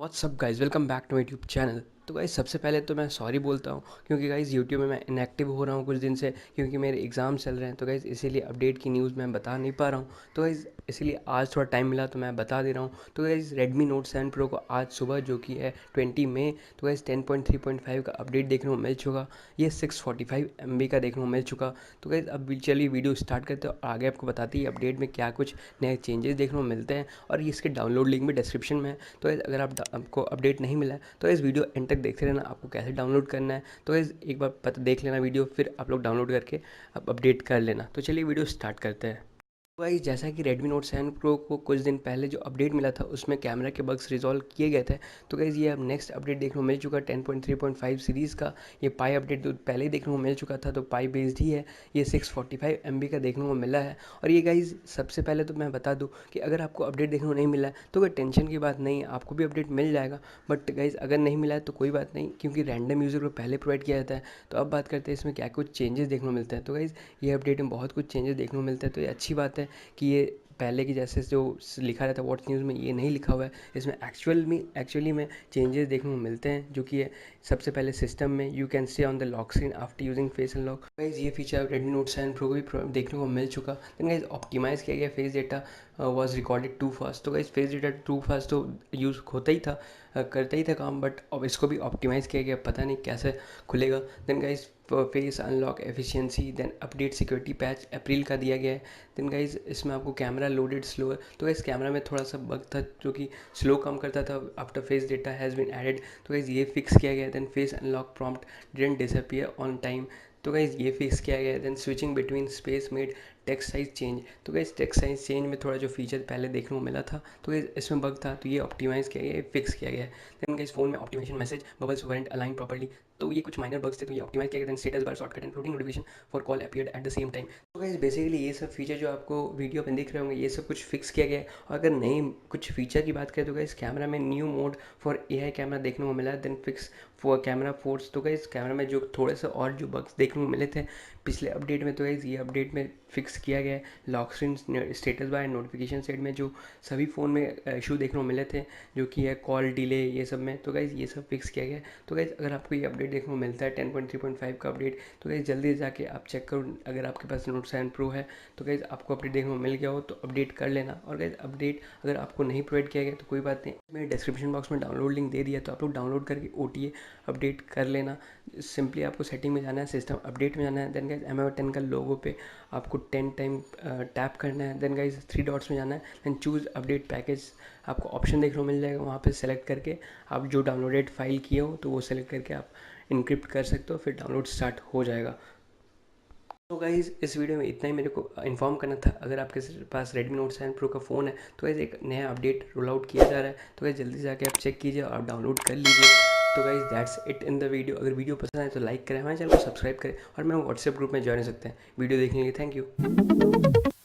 WhatsApp guys, welcome back to my YouTube channel. तो guys सबसे पहले तो मैं सॉरी बोलता हूँ क्योंकि गाइज़ यूट्यूब में मैं इनएक्टिव हो रहा हूँ कुछ दिन से, क्योंकि मेरे एग्ज़ाम चल रहे हैं। तो गाइज़ इसीलिए अपडेट की न्यूज़ मैं बता नहीं पा रहा हूँ। तो गाइज़ इसीलिए आज थोड़ा टाइम मिला तो मैं बता दे रहा हूँ। तो गाइज़ Redmi Note 7 Pro को आज सुबह जो कि है 20 मई, तो गाइज़ 10.3.5 का अपडेट देखने को मिल चुका। ये 645 MB का देखने को मिल चुका। तो गाइज़ अब चलिए वीडियो स्टार्ट करते हैं और आगे आपको बताते हैं अपडेट में क्या कुछ नए चेंजेस देखने को मिलते हैं, और इसके डाउनलोड लिंक भी डिस्क्रिप्शन में है। तो अगर आपको अपडेट नहीं मिला है तो इस वीडियो एंड तक देखते रहना, आपको कैसे डाउनलोड करना है। तो इस एक बार पता देख लेना वीडियो, फिर आप लोग डाउनलोड करके आप अपडेट कर लेना। तो चलिए वीडियो स्टार्ट करते हैं। गाइस जैसा कि Redmi Note 7 Pro को कुछ दिन पहले जो अपडेट मिला था उसमें कैमरा के बग्स रिजॉल्व किए गए थे। तो गाइस ये अब नेक्स्ट अपडेट देखने को मिल चुका 10.3.5 सीरीज़ का। ये पाई अपडेट तो पहले ही देखने को मिल चुका था, तो पाई बेस्ड ही है। ये 645 MB का देखने को मिला है। और ये गाइस सबसे पहले तो मैं बता दूं कि अगर आपको अपडेट देखने को नहीं मिला है तो कोई टेंशन की बात नहीं है, आपको भी अपडेट मिल जाएगा। बट गाइस अगर नहीं मिला है तो कोई बात नहीं, क्योंकि रैंडम यूज़र को पहले प्रोवाइड किया जाता है। तो अब बात करते हैं इसमें क्या कुछ चेंजेस देखने को मिलते हैं। तो गाइस ये अपडेट में बहुत कुछ चेंजेस देखने को मिलते हैं, तो ये अच्छी बात है कि ये पहले की जैसे जो लिखा रहता है व्हाट्स न्यूज़ में, ये नहीं लिखा हुआ है। इसमें एक्चुअली में चेंजेस देखने को मिलते हैं, जो कि है सबसे पहले सिस्टम में you can stay on the lock screen after using face unlock. Guys ये फीचर Redmi Note 7 Pro को भी देखने को मिल चुका। देन गाइस ऑप्टिमाइज़ किया गया face data was recorded too fast. तो guys face data too fast तो यूज़ होता ही था, करता ही था काम, बट अब इसको भी ऑप्टिमाइज़ किया गया, पता नहीं कैसे खुलेगा। Then guys face unlock efficiency, then update security patch April का दिया गया है। देन गाइस इसमें आपको कैमरा लोडेड स्लो है। तो गाइस कैमरा में थोड़ा सा बग था जो कि स्लो काम करता था, after face data has been added. तो गाइस ये फिक्स किया गया है। Then face unlock prompt didn't disappear on time. तो गाइस ये फिक्स किया गया है। Then switching between space made text size change. तो गाइस टेक्स्ट साइज चेंज में थोड़ा जो फीचर पहले देखने को मिला था, तो गाइस इसमें बग था, तो ये ऑप्टिमाइज़ किया गया है, फिक्स किया गया है। देन गाइस फोन में optimization message bubbles went align properly. तो ये कुछ माइनर बग्स थे, तो ये ऑप्टिमाइज किया गया। Then status bar shortcut and floating notification for call appeared at the same time. तो गाइस बेसिकली ये सब फीचर जो आपको वीडियो में दिख रहे होंगे, ये सब कुछ फिक्स किया गया है। और अगर नई कुछ फीचर की बात करें तो गाइस कैमरा में new mode for AI camera देखने को मिला है। Then fix for camera force. तो गाइस कैमरा में जो थोड़े से और जो बग्स देखने को मिले थे पिछले अपडेट में, तो गाइस ये अपडेट में फिक्स किया गया है। Lock screen status bar notification set में जो सभी फ़ोन में इशू देखने को मिले थे, जो कि है कॉल डिले ये सब में, तो गाइस ये सब फिक्स किया गया है। तो गाइस अगर आपको ये अपडेट देखने को मिलता है 10.3.5 का अपडेट, तो गाइस जल्दी जाके आप चेक करो। अगर आपके पास नोट 7 प्रो है तो गाइस आपको अपडेट देखने को मिल गया हो तो अपडेट कर लेना। और गाइस अपडेट अगर आपको नहीं प्रोवाइड किया गया तो कोई बात नहीं, मैंने डिस्क्रिप्शन बॉक्स में डाउनलोड लिंक दे दिया, तो आप लोग डाउनलोड करके OTA अपडेट कर लेना। सिंपली आपको सेटिंग में जाना है, सिस्टम अपडेट में जाना है। देन गाइस MI 10 का लोगो पे आपको 10 टाइम टैप करना है। देन गाइस 3 डॉट्स में जाना है। देन चूज़ अपडेट पैकेज, आपको ऑप्शन देखने को मिल जाएगा। वहाँ पे सेलेक्ट करके आप जो डाउनलोडेड फाइल किए हो तो वो सेलेक्ट करके आप इनक्रिप्ट कर सकते हो, फिर डाउनलोड स्टार्ट हो जाएगा। तो गाइज़ इस वीडियो में इतना ही मेरे को इन्फॉर्म करना था। अगर आपके पास Redmi Note 7 Pro का फ़ोन है तो गाइज़ एक नया अपडेट रोल आउट किया जा रहा है, तो गाइज़ जल्दी से जाके आप चेक कीजिए और डाउनलोड कर लीजिए। तो guys that's it in the video. अगर वीडियो पसंद आए तो लाइक करें, हमारे चैनल को सब्सक्राइब करें और मेरे व्हाट्सएप ग्रुप में ज्वाइन हो सकते हैं। वीडियो देखने के लिए थैंक यू।